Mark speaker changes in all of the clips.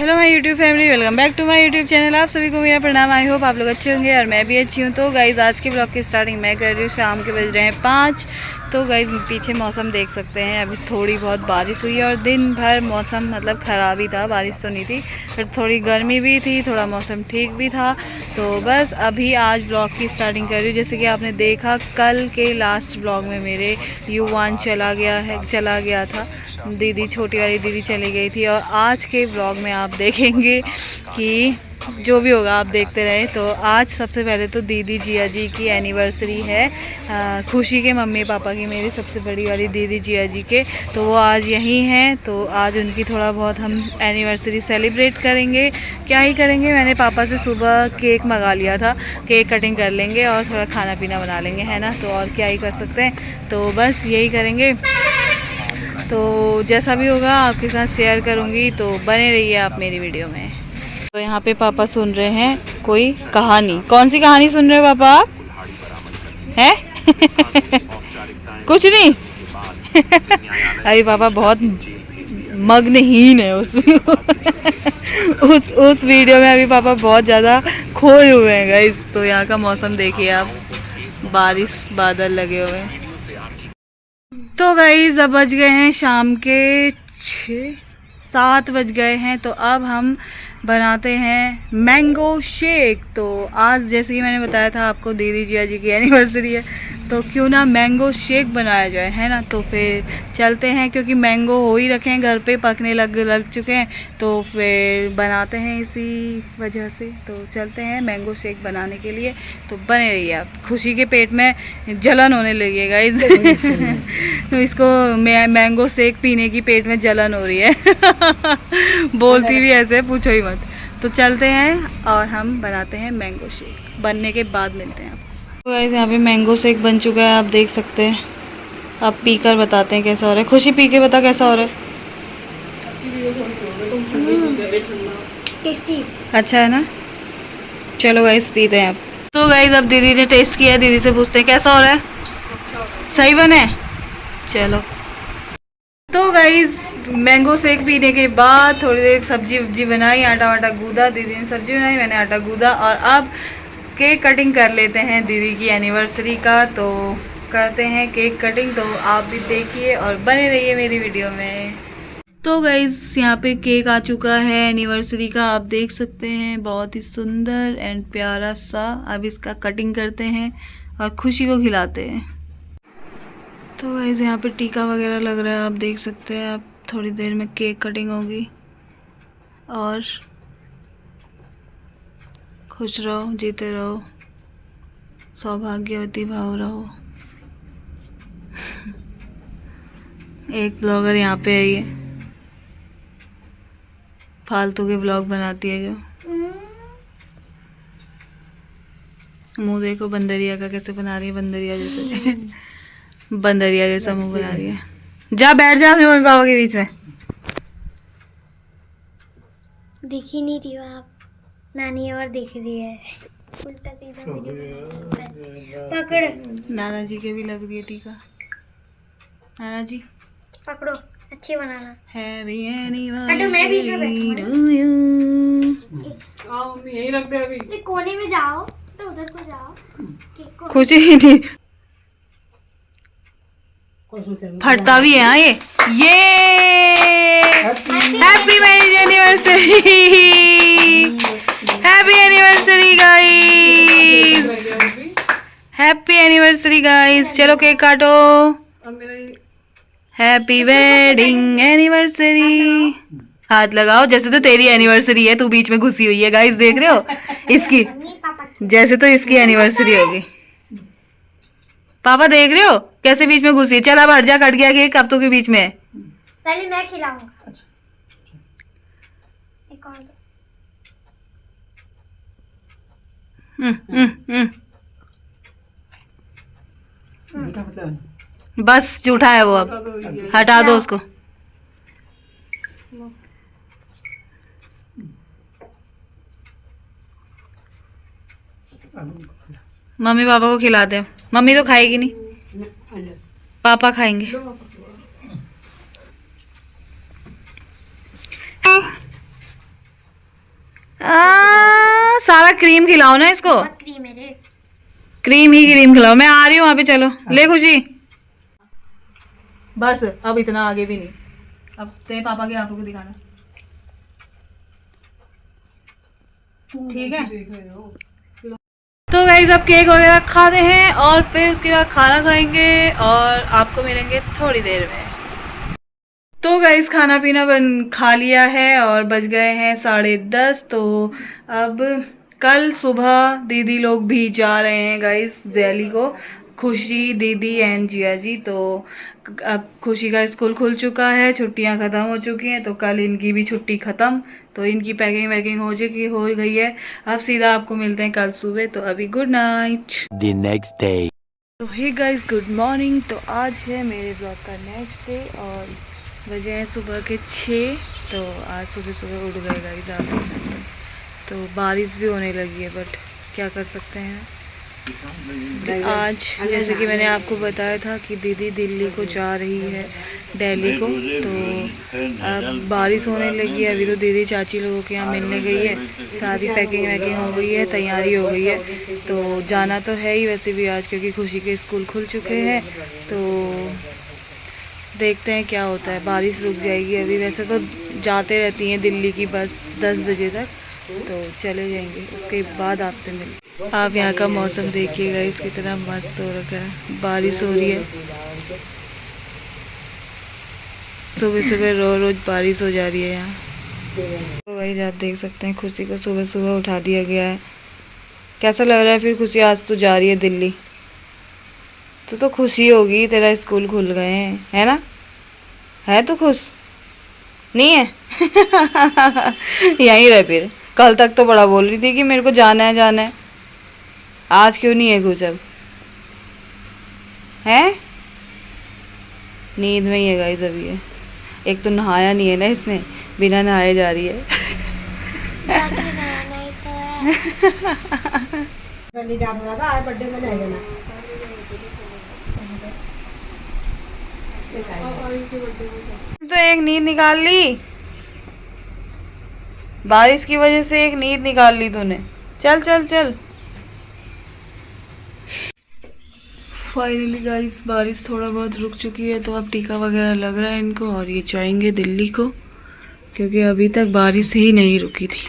Speaker 1: Hello my YouTube family, welcome back to my YouTube channel. आप सभी को मेरा प्रणाम। आई होप आप लोग अच्छे होंगे और मैं भी अच्छी हूँ। तो गाइज़ आज के ब्लॉग की स्टार्टिंग मैं कर रही हूँ। शाम के बज रहे हैं 5। तो गाइज़ पीछे मौसम देख सकते हैं, अभी थोड़ी बहुत बारिश हुई है और दिन भर मौसम मतलब ख़राब ही था, बारिश तो नहीं थी, फिर थोड़ी गर्मी भी थी, थोड़ा मौसम ठीक भी था। तो बस अभी आज ब्लॉग की स्टार्टिंग कर रही हूँ। जैसे कि आपने देखा कल के लास्ट ब्लॉग में मेरे U1 चला गया था, दीदी छोटी वाली दीदी चली गई थी। और आज के ब्लॉग में आप देखेंगे कि जो भी होगा आप देखते रहे। तो आज सबसे पहले तो दीदी जिया जी की एनिवर्सरी है, खुशी के मम्मी पापा की, मेरी सबसे बड़ी वाली दीदी जिया जी के। तो वो आज यहीं हैं, तो आज उनकी थोड़ा बहुत हम एनिवर्सरी सेलिब्रेट करेंगे। क्या ही करेंगे, मैंने पापा से सुबह केक मंगा लिया था, केक कटिंग कर लेंगे और थोड़ा खाना पीना बना लेंगे, है ना। तो और क्या ही कर सकते हैं, तो बस यही करेंगे। तो जैसा भी होगा आपके साथ शेयर करूँगी, तो बने रहिए आप मेरी वीडियो में। तो यहाँ पे पापा सुन रहे हैं कोई कहानी। कौन सी कहानी सुन रहे हो पापा आप? हैं? कुछ नहीं। अरे पापा बहुत मग्नहीन है उस वीडियो में। अभी पापा बहुत ज़्यादा खोए हुए हैं गाइस। तो यहाँ का मौसम देखिए आप, बारिश बादल लगे हुए हैं। तो गाइस अब बज गए हैं शाम के 7 बज गए हैं। तो अब हम बनाते हैं मैंगो शेक। तो आज जैसे कि मैंने बताया था आपको, दीदी जिया जी की एनिवर्सरी है, तो क्यों ना मैंगो शेक बनाया जाए, है ना। तो फिर चलते हैं, क्योंकि मैंगो हो ही रखे हैं घर पे, पकने लग चुके हैं, तो फिर बनाते हैं इसी वजह से। तो चलते हैं मैंगो शेक बनाने के लिए। तो बने रहिए आप। खुशी के पेट में जलन होने लगी है गाइस। तो इसको मैंगो शेक पीने की पेट में जलन हो रही है। बोलती भी ऐसे, पूछो ही मत। तो चलते हैं और हम बनाते हैं मैंगो शेक। बनने के बाद मिलते हैं आपको। तो गाइस यहाँ पे मैंगो शेक बन चुका है, आप देख सकते हैं। अब पी कर बताते हैं कैसा हो रहा है। खुशी पी के बता कैसा हो रहा है।
Speaker 2: टेस्टी
Speaker 1: अच्छा है ना। चलो गाइस पीते हैं अब। तो गाइस अब दीदी ने टेस्ट किया, दीदी से पूछते हैं कैसा हो रहा है। सही बने। चलो। तो गाइस मैंगो शेक पीने के बाद थोड़ी देर सब्जी वब्जी बनाई, आटा वाटा गूदा, दीदी ने सब्जी बनाई, मैंने आटा गूदा। और अब केक कटिंग कर लेते हैं दीदी की एनिवर्सरी का। तो करते हैं केक कटिंग, तो आप भी देखिए और बने रहिए मेरी वीडियो में। तो गाइस यहाँ पे केक आ चुका है एनिवर्सरी का, आप देख सकते हैं, बहुत ही सुंदर एंड प्यारा सा। अब इसका कटिंग करते हैं और खुशी को खिलाते हैं। तो गाइस यहाँ पे टीका वगैरह लग रहा है, आप देख सकते हैं। अब थोड़ी देर में केक कटिंग होगी। और खुश रहो, जीते रहो, सौभाग्यवती भाव रहो। एक ब्लॉगर यहाँ पे है, ये फालतू के ब्लॉग बनाती है जो। मुंह देखो बंदरिया का, कैसे बना रही है, बंदरिया जैसे। बंदरिया जैसा मुंह बना रही है। जा बैठ जा अपने मम्मी पापा के बीच में।
Speaker 2: दिख ही नहीं रही हो आप, नानी और दिख रही है। उल्टा सीधा पकड़।
Speaker 1: नाना जी के भी लग रही है टीका। नाना जी
Speaker 2: पकड़ो, अच्छी बनाना।
Speaker 1: हैप्पी
Speaker 2: कटो, मैं बीच में
Speaker 1: एनिवर्सरी
Speaker 2: बैठूं।
Speaker 1: To you.
Speaker 3: आओ यही रख दे अभी।
Speaker 2: ये कोने में जाओ, तो उधर को जाओ। केक को
Speaker 1: खुशी नहीं फटता भी है। हाँ ये happy marriage anniversary, happy anniversary guys, happy anniversary guys. चलो केक काटो। Happy wedding anniversary. हाथ लगाओ, जैसे तो तेरी एनिवर्सरी है, तू बीच में घुसी हुई है गाइस, देख रहे हो इसकी,
Speaker 2: मम्मी पापा
Speaker 1: जैसे तो इसकी एनिवर्सरी होगी। पापा देख रहे हो कैसे बीच में घुसी है। चल अब हट जा, कट गया केक, अब तो के बीच में है।
Speaker 2: पहले मैं खिलाऊंगा। एक और दो।
Speaker 1: बस झूठा है वो, अब हटा दो उसको। मम्मी पापा को खिला दे। मम्मी तो खाएगी नहीं, पापा खाएंगे। सारा क्रीम खिलाओ ना इसको,
Speaker 2: बहुत क्रीम है रे।
Speaker 1: क्रीम ही क्रीम खिलाओ। मैं आ रही हूँ वहाँ पे, चलो ले खुशी। बस अब इतना आगे भी नहीं, अब तेरे पापा की आंखों को दिखाना, ठीक है। तो गाइस अब केक वगैरह खाते हैं और फिर उसके बाद खाना खाएंगे और आपको मिलेंगे थोड़ी देर में। तो गाइस खाना पीना खा लिया है और बज गए हैं 10:30। तो अब कल सुबह दीदी लोग भी जा रहे हैं गाइस दिल्ली को, खुशी दीदी एंड जिया जी। तो अब खुशी का स्कूल खुल चुका है, छुट्टियां ख़त्म हो चुकी हैं, तो कल इनकी भी छुट्टी ख़त्म। तो इनकी पैकिंग वैकिंग हो गई है। अब सीधा आपको मिलते हैं कल सुबह। तो अभी good night.
Speaker 4: The next day.
Speaker 1: तो हे गाइस गुड मॉर्निंग। तो आज है मेरे ब्लॉग का नेक्स्ट डे और बजे हैं सुबह के 6। तो आज सुबह सुबह उठ गए गाइस, आप देख सकते हैं। तो बारिश भी होने लगी है, बट क्या कर सकते हैं। आज जैसे कि मैंने आपको बताया था कि दीदी दिल्ली को जा रही है, दिल्ली को। तो अब बारिश होने लगी है। अभी तो दीदी चाची लोगों के यहाँ मिलने गई है, सारी पैकिंग वैकिंग हो गई है, तैयारी हो गई है। तो जाना तो है ही वैसे भी आज, क्योंकि खुशी के स्कूल खुल चुके हैं। तो देखते हैं क्या होता है। बारिश रुक जाएगी अभी, वैसे तो जाते रहती हैं दिल्ली की बस 10 बजे तक, तो चले जाएंगे। उसके बाद आपसे मिल। आप यहाँ का मौसम देखिएगा, इस कितना मस्त हो रखा है। बारिश हो रही है, सुबह सुबह रोज बारिश हो जा रही है यहाँ। तो वही आप देख सकते हैं, खुशी को सुबह सुबह उठा दिया गया है। कैसा लग रहा है फिर खुशी, आज तो जा रही है दिल्ली। तो खुशी होगी, तेरा स्कूल खुल गए हैं, है ना? है तो खुश नहीं है? यहीं रह फिर। कल तक तो बड़ा बोल रही थी कि मेरे को जाना है जाना है। आज क्यों नहीं है खुश अब? है नींद में ही है गाइस अभी ये। एक तो नहाया नहीं है ना इसने, बिना नहाए जा रही है।
Speaker 2: जाके नहाना ही तो है।
Speaker 1: तो एक नींद निकाल ली, बारिश की वजह से एक नींद निकाल ली तूने। चल चल चल। फाइनली गाइस बारिश थोड़ा बहुत रुक चुकी है, तो अब टीका वगैरह लग रहा है इनको और ये जाएंगे दिल्ली को, क्योंकि अभी तक बारिश ही नहीं रुकी थी।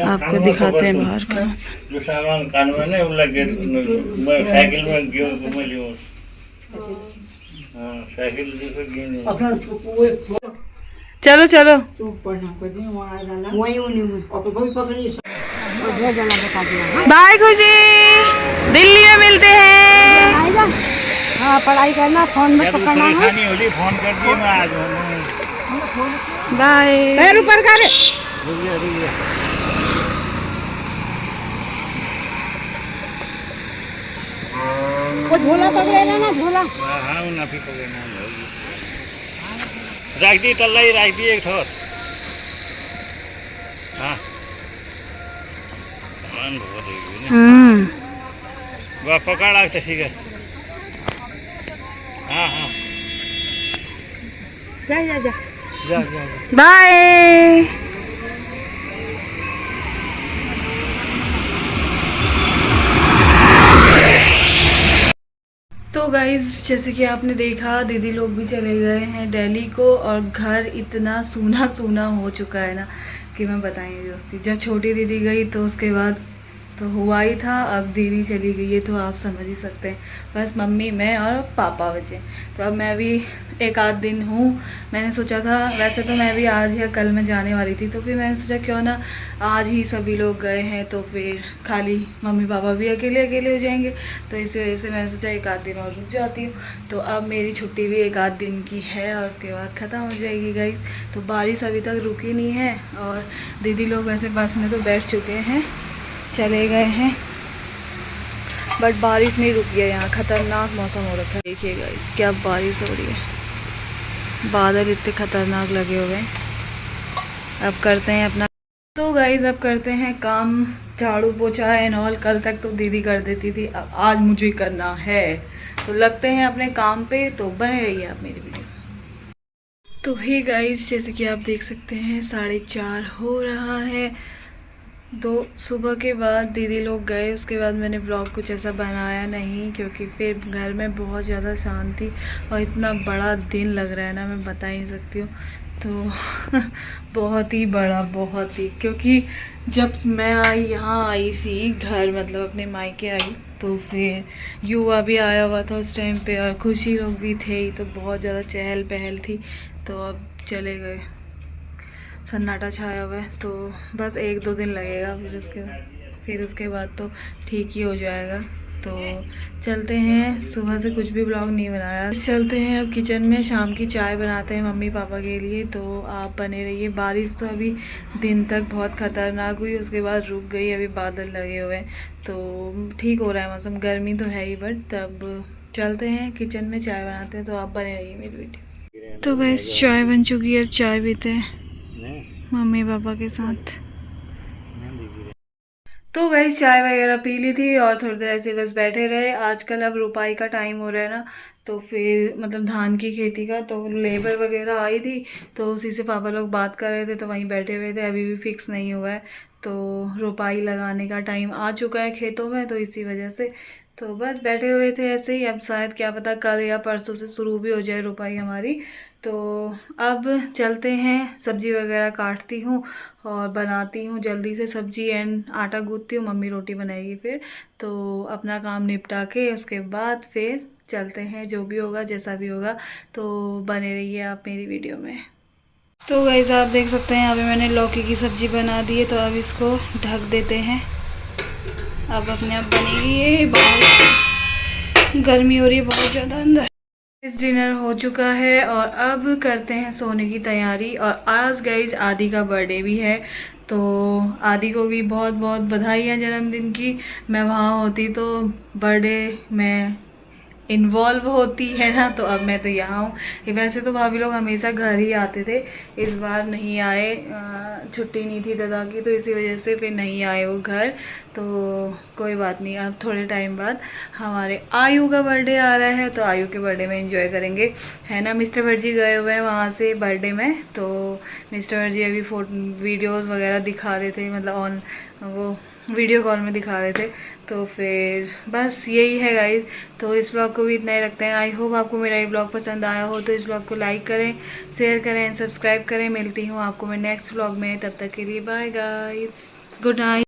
Speaker 1: आपको दिखाते हैं बाहर का।
Speaker 5: जो सामान कान में नहीं वो लगे, मैं साइकिल में गयो घूमे लियो। हां साइकिल देखो गिन।
Speaker 1: चलो चलो। बाय खुशी, दिल्ली में मिलते हैं।
Speaker 6: हाँ पढ़ाई करना, फोन में पकड़ना है।
Speaker 5: खानी होली फोन कर दिए, मैं आ जाऊंगा।
Speaker 1: बाय।
Speaker 6: पैर ऊपर कर। वो झोला पकड़े ना, झोला।
Speaker 5: हां ना भी पकड़ना होगी। रख दी तल्ला ही रख दी एक ठोर। हां सामान बहुत है ना। वो पकड़ लगता ठीक है। हाँ हाँ
Speaker 6: जा जा जा
Speaker 5: जा जा जा।
Speaker 1: बाय। तो गाइज जैसे कि आपने देखा दीदी लोग भी चले गए हैं दिल्ली को, और घर इतना सूना सूना हो चुका है ना कि मैं बताएंगी दोस्ती। जब छोटी दीदी गई तो उसके बाद तो हुआ ही था, अब दीदी चली गई है तो आप समझ ही सकते हैं। बस मम्मी मैं और पापा बचे। तो अब मैं भी एक आध दिन हूँ। मैंने सोचा था, वैसे तो मैं भी आज या कल में जाने वाली थी, तो फिर मैंने सोचा क्यों ना आज ही सभी लोग गए हैं तो फिर खाली मम्मी पापा भी अकेले अकेले हो जाएंगे। तो इसी वजह से मैंने सोचा एक आध दिन और रुक जाती हूँ। तो अब मेरी छुट्टी भी एक आध दिन की है और उसके बाद ख़त्म हो जाएगी गाइस। तो बारिश अभी तक रुकी नहीं है और दीदी लोग वैसे बस में तो बैठ चुके हैं, चले गए हैं, बट बारिश नहीं रुकी है। यहाँ ख़तरनाक मौसम हो रखा है। देखिए गाइस क्या बारिश हो रही है, बादल इतने ख़तरनाक लगे हुए हैं। अब करते हैं अपना, तो गाइस अब करते हैं काम, झाड़ू पोछा एंड ऑल। कल तक तो दीदी कर देती थी, अब आज मुझे करना है। तो लगते हैं अपने काम पे, तो बने रहिए आप मेरी वीडियो। तो हे गाइस जैसे कि आप देख सकते हैं 4:30 हो रहा है दो सुबह के बाद दीदी लोग गए, उसके बाद मैंने ब्लॉग कुछ ऐसा बनाया नहीं, क्योंकि फिर घर में बहुत ज़्यादा शांति और इतना बड़ा दिन लग रहा है ना, मैं बता ही नहीं सकती हूँ। तो बहुत ही बड़ा, बहुत ही, क्योंकि जब मैं आई यहाँ आई थी घर, मतलब अपने मायके आई, तो फिर युवा भी आया हुआ था उस टाइम पे और खुशी लोग भी थे ही, तो बहुत ज़्यादा चहल पहल थी। तो अब चले गए, सन्नाटा छाया हुआ है, तो बस 1-2 दिन लगेगा, फिर उसके बाद तो ठीक ही हो जाएगा। तो चलते हैं, सुबह से कुछ भी ब्लॉग नहीं बनाया, चलते हैं अब किचन में, शाम की चाय बनाते हैं मम्मी पापा के लिए। तो आप बने रहिए। बारिश तो अभी दिन तक बहुत ख़तरनाक हुई, उसके बाद रुक गई, अभी बादल लगे हुए हैं, तो ठीक हो रहा है मौसम, गर्मी तो है ही, बट तब चलते हैं किचन में, चाय बनाते हैं। तो आप बने रहिए मेरी वीडियो। तो बस चाय बन चुकी है, अब चाय पीते हैं मम्मी पापा के साथ। तो गाइस चाय वगैरह पी ली थी और थोड़ी देर ऐसे बस बैठे रहे। आजकल अब रुपाई का टाइम हो रहा है ना, तो फिर मतलब धान की खेती का, तो लेबर वगैरह आई थी, तो उसी से पापा लोग बात कर रहे थे, तो वहीं बैठे हुए थे। अभी भी फिक्स नहीं हुआ है, तो रुपाई लगाने का टाइम आ चुका है खेतों में, तो इसी वजह से तो बस बैठे हुए थे ऐसे ही। अब शायद क्या पता कल या परसों से शुरू भी हो जाए रुपाई हमारी। तो अब चलते हैं, सब्जी वगैरह काटती हूँ और बनाती हूँ जल्दी से सब्जी एंड आटा गूँथती हूँ, मम्मी रोटी बनाएगी फिर। तो अपना काम निपटा के उसके बाद फिर चलते हैं, जो भी होगा जैसा भी होगा। तो बने रहिए आप मेरी वीडियो में। तो गाइस आप देख सकते हैं अभी मैंने लौकी की सब्ज़ी बना दी है, तो अब इसको ढक देते हैं, अब अपने आप बनेगी। ये बाहर गर्मी हो रही है बहुत ज़्यादा, अंदर इस डिनर हो चुका है और अब करते हैं सोने की तैयारी। और आज गाइज आदि का बर्थडे भी है, तो आदि को भी बहुत बहुत बधाई है जन्मदिन की। मैं वहाँ होती तो बर्थडे में इन्वॉल्व होती है ना, तो अब मैं तो यहाँ हूँ। वैसे तो भाभी लोग हमेशा घर ही आते थे, इस बार नहीं आए, छुट्टी नहीं थी दादा की, तो इसी वजह से फिर नहीं आए वो घर। तो कोई बात नहीं, अब थोड़े टाइम बाद हमारे आयु का बर्थडे आ रहा है, तो आयु के बर्थडे में एंजॉय करेंगे, है ना। मिस्टर भटजी गए हुए हैं वहाँ से बर्थडे में, तो मिस्टर भटजी अभी वीडियोज़ वगैरह दिखा रहे थे, मतलब ऑन वो वीडियो कॉल में दिखा रहे थे। तो फिर बस यही है गाइज, तो इस ब्लॉग को भी इतना ही रखते हैं। आई होप आपको मेरा ये ब्लॉग पसंद आया हो, तो इस ब्लॉग को लाइक करें, शेयर करें, सब्सक्राइब करें। मिलती हूँ आपको मैं नेक्स्ट ब्लॉग में, तब तक के लिए बाय गाइज, गुड नाइट।